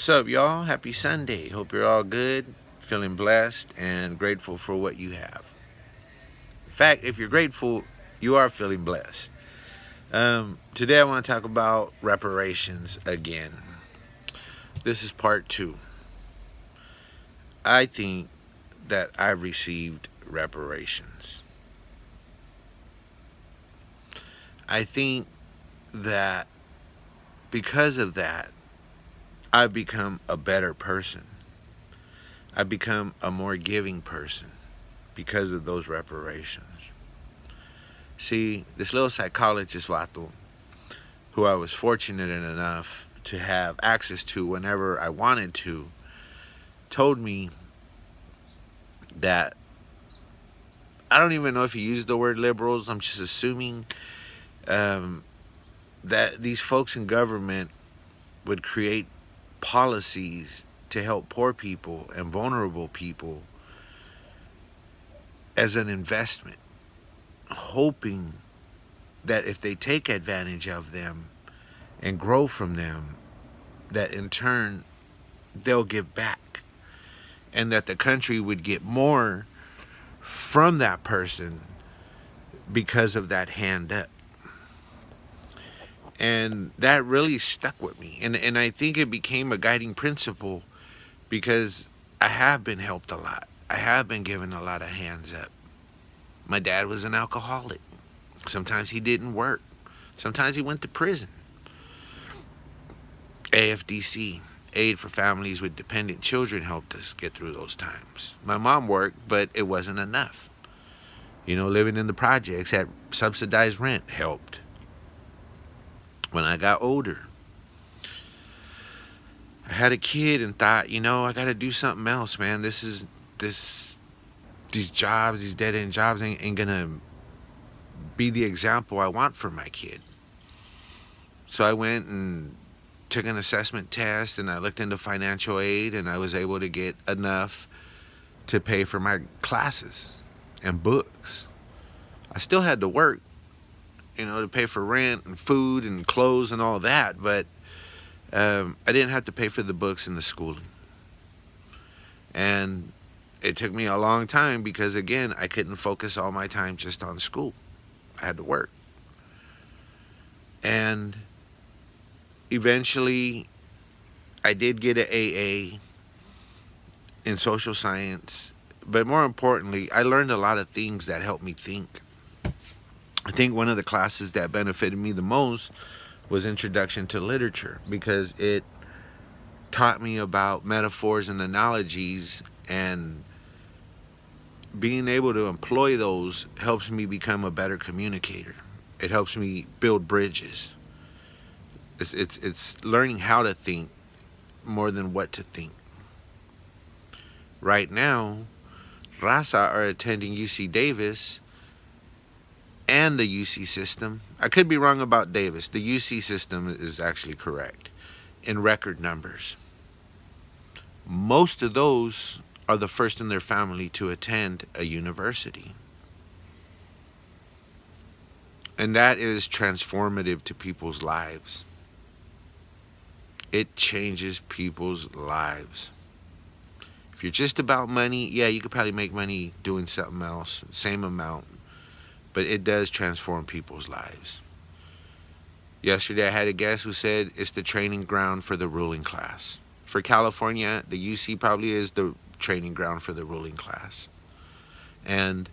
What's up, y'all? Happy Sunday. Hope you're all good, feeling blessed, and grateful for what you have. In fact, if you're grateful, you are feeling blessed. Today, I want to talk about reparations again. This is part two. I think that I've received reparations. I think that because of that, I've become a better person. I've become a more giving person because of those reparations. See, this little psychologist, Vato, who I was fortunate enough to have access to whenever I wanted to, told me that I don't even know if he used the word liberals. I'm just assuming that these folks in government would create policies to help poor people and vulnerable people as an investment, hoping that if they take advantage of them and grow from them, that in turn they'll give back, and that the country would get more from that person because of that hand up. And that really stuck with me. And I think it became a guiding principle because I have been helped a lot. I have been given a lot of hands up. My dad was an alcoholic. Sometimes he didn't work. Sometimes he went to prison. AFDC, Aid for Families with Dependent Children, helped us get through those times. My mom worked, but it wasn't enough. Living in the projects at subsidized rent helped. When I got older, I had a kid and thought, I got to do something else, man. These jobs, these dead-end jobs ain't going to be the example I want for my kid. So I went and took an assessment test, and I looked into financial aid, and I was able to get enough to pay for my classes and books. I still had to work, to pay for rent and food and clothes and all that, but I didn't have to pay for the books and the schooling. And it took me a long time because, again, I couldn't focus all my time just on school. I had to work. And eventually, I did get an AA in social science, but more importantly, I learned a lot of things that helped me think. I think one of the classes that benefited me the most was Introduction to Literature, because it taught me about metaphors and analogies, and being able to employ those helps me become a better communicator. It helps me build bridges. It's learning how to think more than what to think. Right now, Raza are attending UC Davis and the UC system. I could be wrong about Davis. The UC system is actually correct in record numbers. Most of those are the first in their family to attend a university. And that is transformative to people's lives. It changes people's lives. If you're just about money, yeah, you could probably make money doing something else, same amount, but it does transform people's lives. Yesterday I had a guest who said it's the training ground for the ruling class. For California, the UC probably is the training ground for the ruling class. And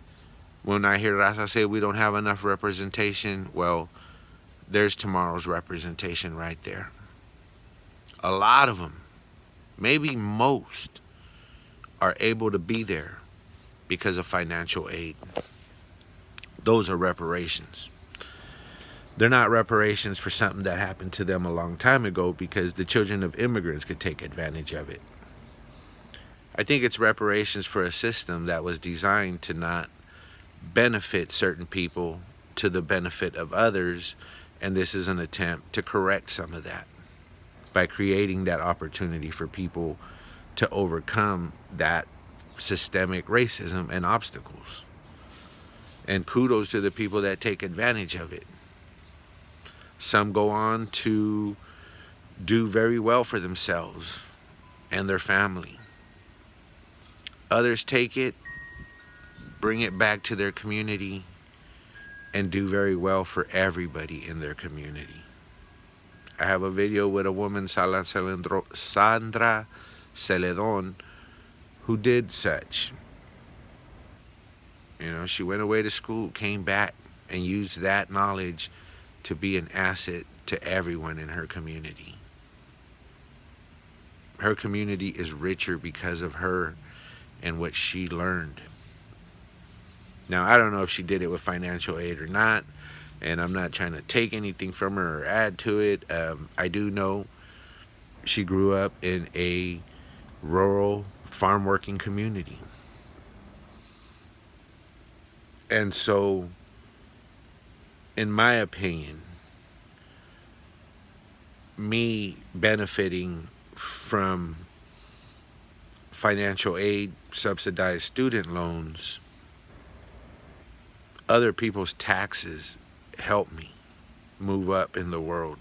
when I hear Raza say we don't have enough representation, well, there's tomorrow's representation right there. A lot of them, maybe most, are able to be there because of financial aid. Those are reparations. They're not reparations for something that happened to them a long time ago because the children of immigrants could take advantage of it. I think it's reparations for a system that was designed to not benefit certain people to the benefit of others, and this is an attempt to correct some of that by creating that opportunity for people to overcome that systemic racism and obstacles. And kudos to the people that take advantage of it. Some go on to do very well for themselves. and their family. Others take it, bring it back to their community, and do very well for everybody in their community. I have a video with a woman, Sandra Celedon, who did such. You know, she went away to school, came back, and used that knowledge to be an asset to everyone in her community. Her community is richer because of her and what she learned. Now, I don't know if she did it with financial aid or not, and I'm not trying to take anything from her or add to it. I do know she grew up in a rural farm working community. And so, in my opinion, me benefiting from financial aid, subsidized student loans, other people's taxes help me move up in the world.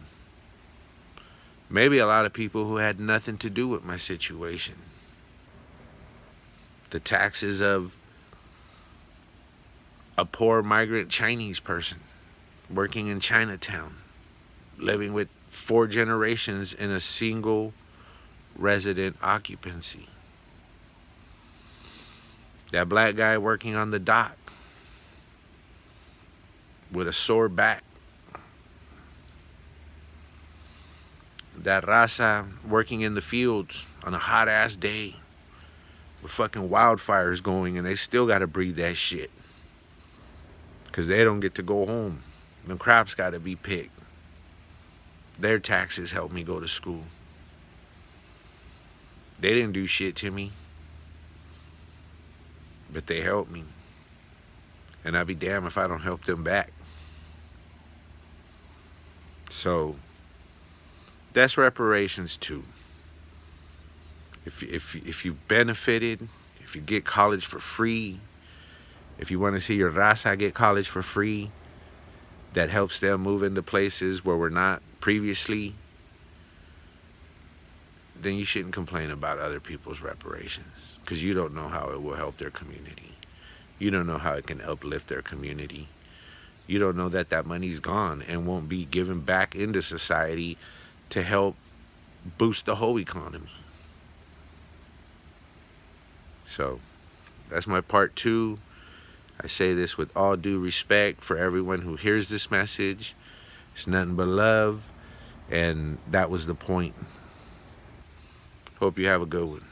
Maybe a lot of people who had nothing to do with my situation. The taxes of a poor migrant Chinese person working in Chinatown, living with 4 generations in a single resident occupancy. That black guy working on the dock with a sore back. That raza working in the fields on a hot ass day with fucking wildfires going, and they still gotta breathe that shit because they don't get to go home. The crops gotta be picked. Their taxes help me go to school. They didn't do shit to me, but they helped me. And I'd be damned if I don't help them back. So that's reparations too. If you benefited, if you get college for free, if you want to see your raza get college for free, that helps them move into places where we're not previously, then you shouldn't complain about other people's reparations, because you don't know how it will help their community. You don't know how it can uplift their community. You don't know that that money's gone and won't be given back into society to help boost the whole economy. So that's my part 2. I say this with all due respect for everyone who hears this message. It's nothing but love, and that was the point. Hope you have a good one.